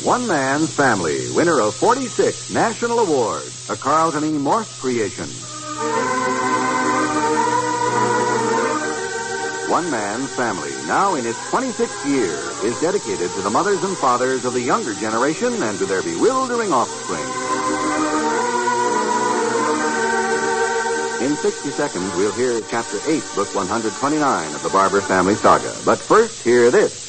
One Man's Family, winner of 46 national awards, a Carlton E. Morse creation. One Man's Family, now in its 26th year, is dedicated to the mothers and fathers of the younger generation and to their bewildering offspring. In 60 seconds, we'll hear Chapter 8, Book 129 of the Barbour family saga. But first, hear this.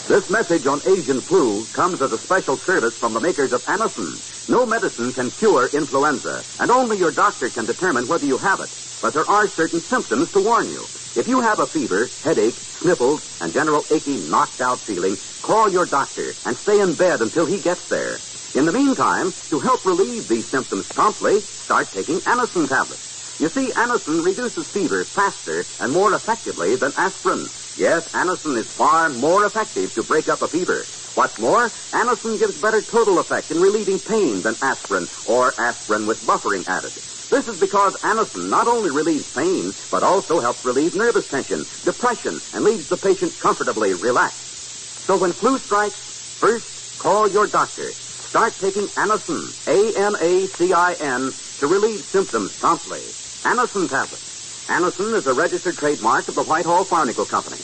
This message on Asian flu comes as a special service from the makers of Anacin. No medicine can cure influenza, and only your doctor can determine whether you have it. But there are certain symptoms to warn you. If you have a fever, headache, sniffles, and general achy, knocked-out feeling, call your doctor and stay in bed until he gets there. In the meantime, to help relieve these symptoms promptly, start taking Anacin tablets. You see, Anacin reduces fever faster and more effectively than aspirin. Yes, Anacin is far more effective to break up a fever. What's more, Anacin gives better total effect in relieving pain than aspirin, or aspirin with buffering added. This is because Anacin not only relieves pain, but also helps relieve nervous tension, depression, and leaves the patient comfortably relaxed. So when flu strikes, first call your doctor. Start taking Anacin, A-N-A-C-I-N, to relieve symptoms promptly. Anacin tablets. Anacin is a registered trademark of the Whitehall Pharmaceutical Company.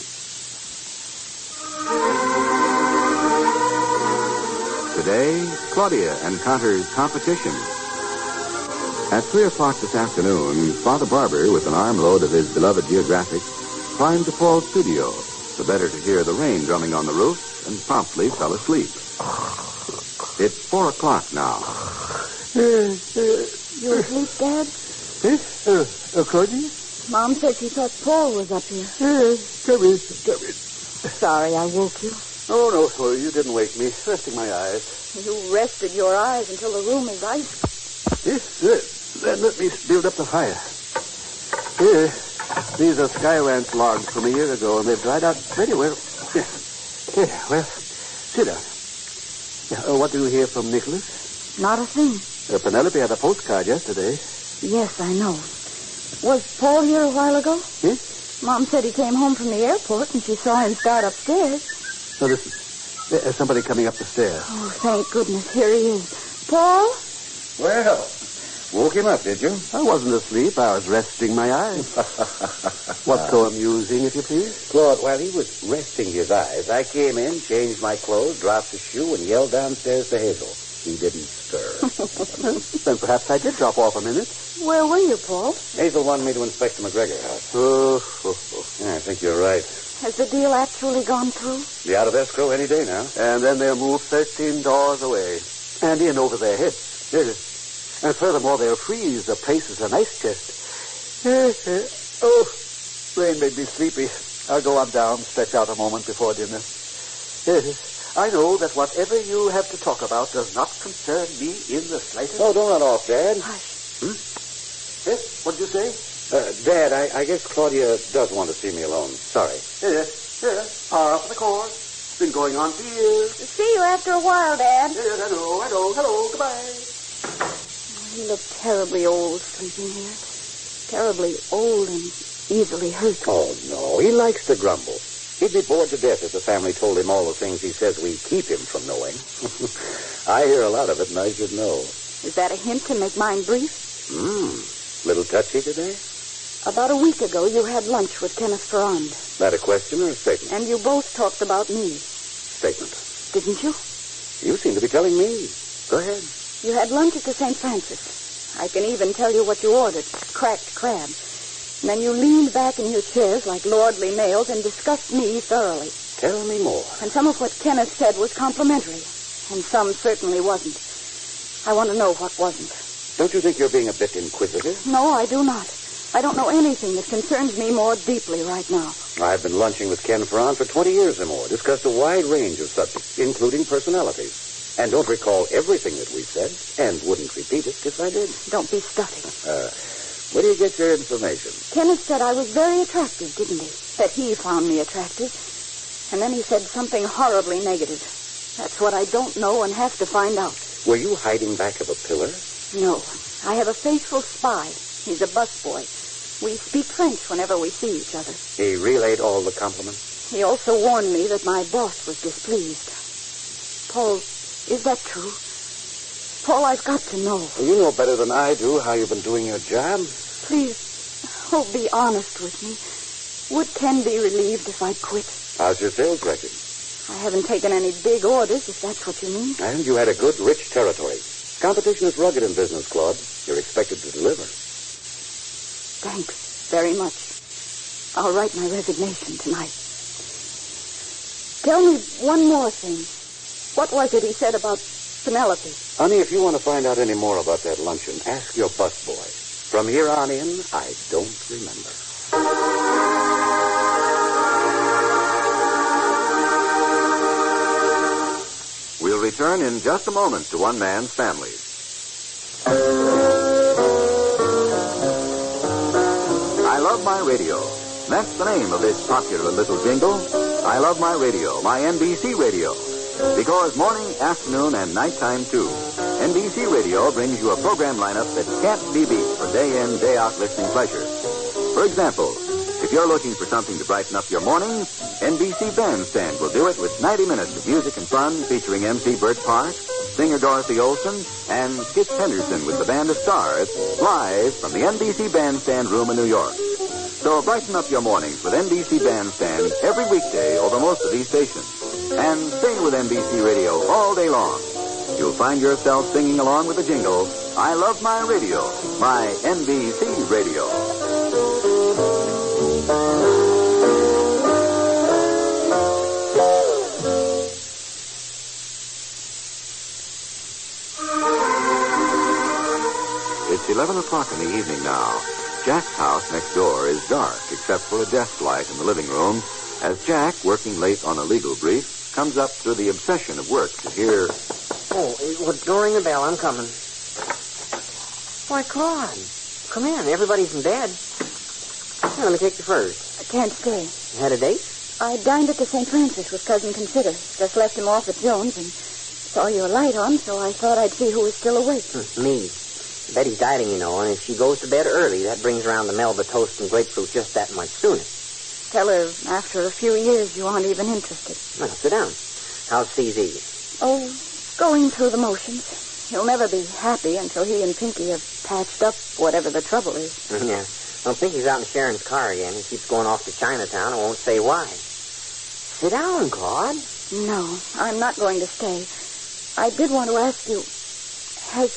Today, Claudia encounters competition. At 3 o'clock this afternoon, Father Barbour, with an armload of his beloved geographics, climbed to Paul's studio, the better to hear the rain drumming on the roof, and promptly fell asleep. It's 4 o'clock now. You asleep, Dad? Claudia? Mom said she thought Paul was up here. Come in. Sorry I woke you. Oh, no, sorry, you didn't wake me. Resting my eyes. You rested your eyes until the room is ice. Then let me build up the fire. Here, these are Sky Ranch logs from a year ago, and they've dried out very well. Here, well, sit down. What do you hear from Nicholas? Not a thing. Penelope had a postcard yesterday. Yes, I know. Was Paul here a while ago? Mom said he came home from the airport, and she saw him start upstairs. Oh, listen. There's somebody coming up the stairs. Oh, thank goodness. Here he is. Paul? Well, woke him up, did you? I wasn't asleep. I was resting my eyes. What's so amusing, if you please? Claude, while he was resting his eyes, I came in, changed my clothes, dropped a shoe, and yelled downstairs to Hazel. He didn't stir. Then perhaps I did drop off a minute. Where were you, Paul? Hazel wanted me to inspect the McGregor house. Yeah, I think you're right. Has the deal actually gone through? Be out of escrow any day now. And then they'll move 13 doors away. And in over their heads. And furthermore, they'll freeze the place as an ice chest. Rain made me sleepy. I'll go on down, stretch out a moment before dinner. I know that whatever you have to talk about does not concern me in the slightest. Oh, don't run off, Dad. Hush. Yes? What did you say? Dad, I guess Claudia does want to see me alone. Sorry. Yes. Par for the course. It's been going on for years. See you after a while, Dad. Yes, I know. Hello, goodbye. He looked terribly old sleeping here. Terribly old and easily hurt. Oh, no. He likes to grumble. He'd be bored to death if the family told him all the things he says we keep him from knowing. I hear a lot of it, and I should know. Is that a hint to make mine brief? Little touchy today? About a week ago, you had lunch with Kenneth Ferrand. That a question or a statement? And you both talked about me. Statement. Didn't you? You seem to be telling me. Go ahead. You had lunch at the St. Francis. I can even tell you what you ordered. Cracked crab. And then you leaned back in your chairs like lordly males and discussed me thoroughly. Tell me more. And some of what Kenneth said was complimentary. And some certainly wasn't. I want to know what wasn't. Don't you think you're being a bit inquisitive? No, I do not. I don't know anything that concerns me more deeply right now. I've been lunching with Ken Ferrand for 20 years or more, discussed a wide range of subjects, including personalities. And don't recall everything that we've said, and wouldn't repeat it if I did. Don't be stuffy. Where do you get your information? Kenneth said I was very attractive, didn't he? That he found me attractive. And then he said something horribly negative. That's what I don't know and have to find out. Were you hiding back of a pillar? No. I have a faithful spy. He's a busboy. We speak French whenever we see each other. He relayed all the compliments? He also warned me that my boss was displeased. Paul, is that true? Paul, I've got to know. Well, you know better than I do how you've been doing your job. Please, be honest with me. Would Ken be relieved if I quit? How's your sales record? I haven't taken any big orders, if that's what you mean. And you had a good, rich territory. Competition is rugged in business, Claude. You're expected to deliver. Thanks very much. I'll write my resignation tonight. Tell me one more thing. What was it he said about Penelope? Honey, if you want to find out any more about that luncheon, ask your busboy. From here on in, I don't remember. We'll return in just a moment to One Man's Family. I love my radio. That's the name of this popular little jingle. I love my radio, my NBC radio. Because morning, afternoon, and nighttime, too, NBC Radio brings you a program lineup that can't be beat for day in, day out listening pleasure. For example, if you're looking for something to brighten up your morning, NBC Bandstand will do it with 90 minutes of music and fun featuring MC Burt Parks, singer Dorothy Olson, and Skitch Henderson with the Band of Stars, live from the NBC Bandstand room in New York. So brighten up your mornings with NBC Bandstand every weekday over most of these stations. And sing with NBC Radio all day long. You'll find yourself singing along with the jingle, I love my radio, my NBC radio. It's 11 o'clock in the evening now. Jack's house next door is dark, except for a desk light in the living room, as Jack, working late on a legal brief, comes up through the obsession of work to hear... Don't ring the bell. I'm coming. Why, Claude, come in. Everybody's in bed. Here, let me take you first. I can't stay. You had a date? I dined at the St. Francis with Cousin Consider. Just left him off at Jones and saw your light on, so I thought I'd see who was still awake. Me. Betty's dieting, you know, and if she goes to bed early, that brings around the Melba toast and grapefruit just that much sooner. Tell her after a few years you aren't even interested. Well, sit down. How's CZ? Oh, going through the motions. He'll never be happy until he and Pinky have patched up whatever the trouble is. Yeah. Well, Pinky's out in Sharon's car again. He keeps going off to Chinatown and won't say why. Sit down, Claude. No, I'm not going to stay. I did want to ask you, has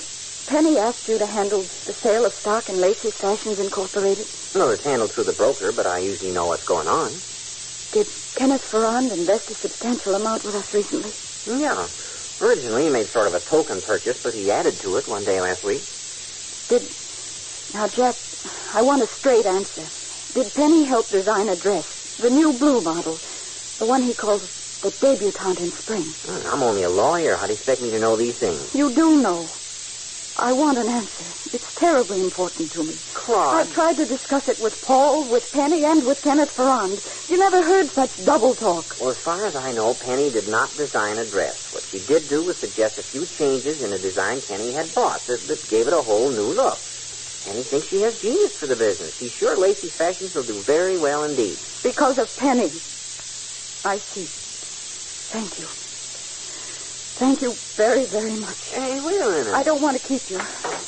Penny asked you to handle the sale of stock in Lacey's Fashions Incorporated? No, it's handled through the broker, but I usually know what's going on. Did Kenneth Ferrand invest a substantial amount with us recently? Yeah. Originally, he made sort of a token purchase, but he added to it one day last week. Now, Jack, I want a straight answer. Did Penny help design a dress? The new blue model. The one he calls the debutante in spring. I'm only a lawyer. How do you expect me to know these things? You do know. I want an answer. It's terribly important to me. Claude. I've tried to discuss it with Paul, with Penny, and with Kenneth Ferrand. You never heard such double talk. Well, as far as I know, Penny did not design a dress. What she did do was suggest a few changes in a design Kenny had bought that gave it a whole new look. Penny thinks she has genius for the business. She's sure Lacey's Fashions will do very well indeed. Because of Penny. I see. Thank you. Thank you very, very much. Hey, wait a minute. I don't want to keep you.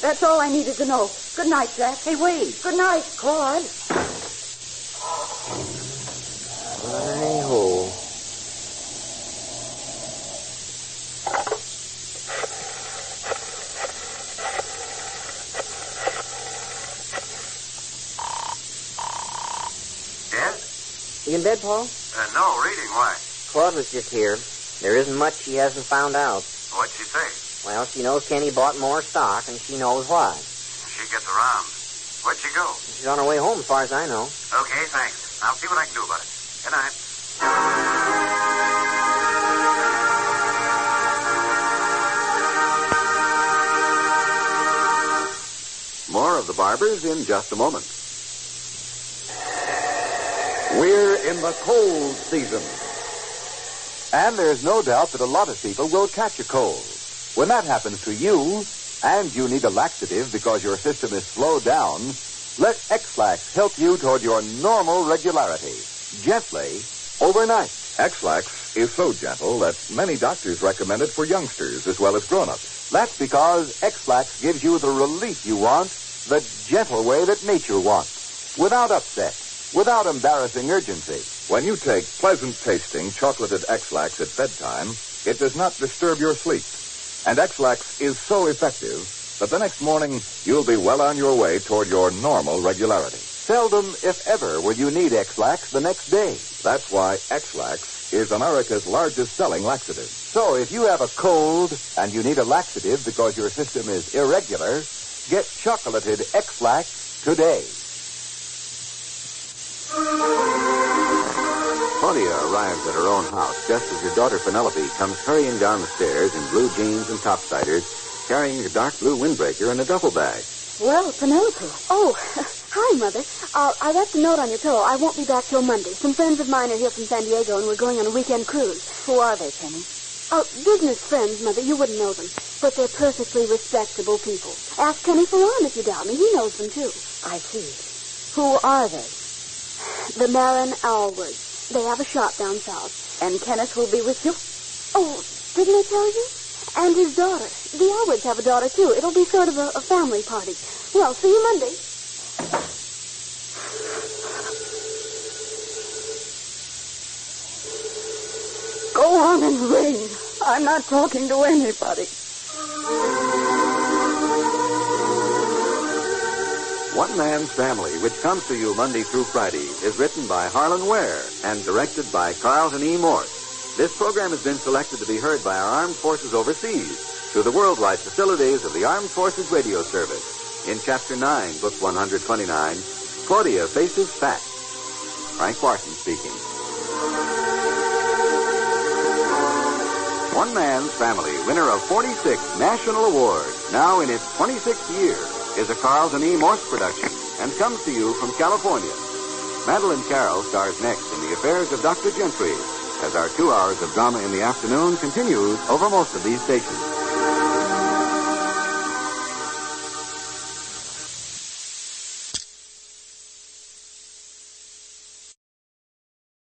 That's all I needed to know. Good night, Jack. Hey, wait. Good night, Claude. Hi-ho. Yes? You in bed, Paul? No, reading. Why? Claude was just here. There isn't much she hasn't found out. What'd she say? Well, she knows Kenny bought more stock, and she knows why. She gets around. Where'd she go? She's on her way home, as far as I know. Okay, thanks. I'll see what I can do about it. Good night. More of the Barbours in just a moment. We're in the cold season. And there's no doubt that a lot of people will catch a cold. When that happens to you, and you need a laxative because your system is slowed down, let X-Lax help you toward your normal regularity. Gently, overnight. X-Lax is so gentle that many doctors recommend it for youngsters as well as grown-ups. That's because X-Lax gives you the relief you want, the gentle way that nature wants, without upset, without embarrassing urgency. When you take pleasant-tasting chocolated X-Lax at bedtime, it does not disturb your sleep. And X-Lax is so effective that the next morning you'll be well on your way toward your normal regularity. Seldom, if ever, will you need X-Lax the next day. That's why X-Lax is America's largest-selling laxative. So if you have a cold and you need a laxative because your system is irregular, get chocolated X-Lax today. Claudia arrives at her own house just as her daughter Penelope comes hurrying down the stairs in blue jeans and topsiders, carrying a dark blue windbreaker and a duffel bag. Well, Penelope. Oh, hi, Mother. I left a note on your pillow. I won't be back till Monday. Some friends of mine are here from San Diego, and we're going on a weekend cruise. Who are they, Penny? Oh, business friends, Mother. You wouldn't know them. But they're perfectly respectable people. Ask Kenny Ferron if you doubt me. He knows them, too. I see. Who are they? The Marin Alwards. They have a shop down south. And Kenneth will be with you? Oh, didn't I tell you? And his daughter. The Alwards have a daughter, too. It'll be sort of a family party. Well, see you Monday. Go on and ring. I'm not talking to anybody. One Man's Family, which comes to you Monday through Friday, is written by Harlan Ware and directed by Carlton E. Morse. This program has been selected to be heard by our armed forces overseas through the worldwide facilities of the Armed Forces Radio Service. In Chapter 9, Book 129, Claudia Faces Facts. Frank Barton speaking. One Man's Family, winner of 46 national awards, now in its 26th year, is a Carlton E. Morse production and comes to you from California. Madeline Carroll stars next in The Affairs of Dr. Gentry, as our 2 hours of drama in the afternoon continues over most of these stations.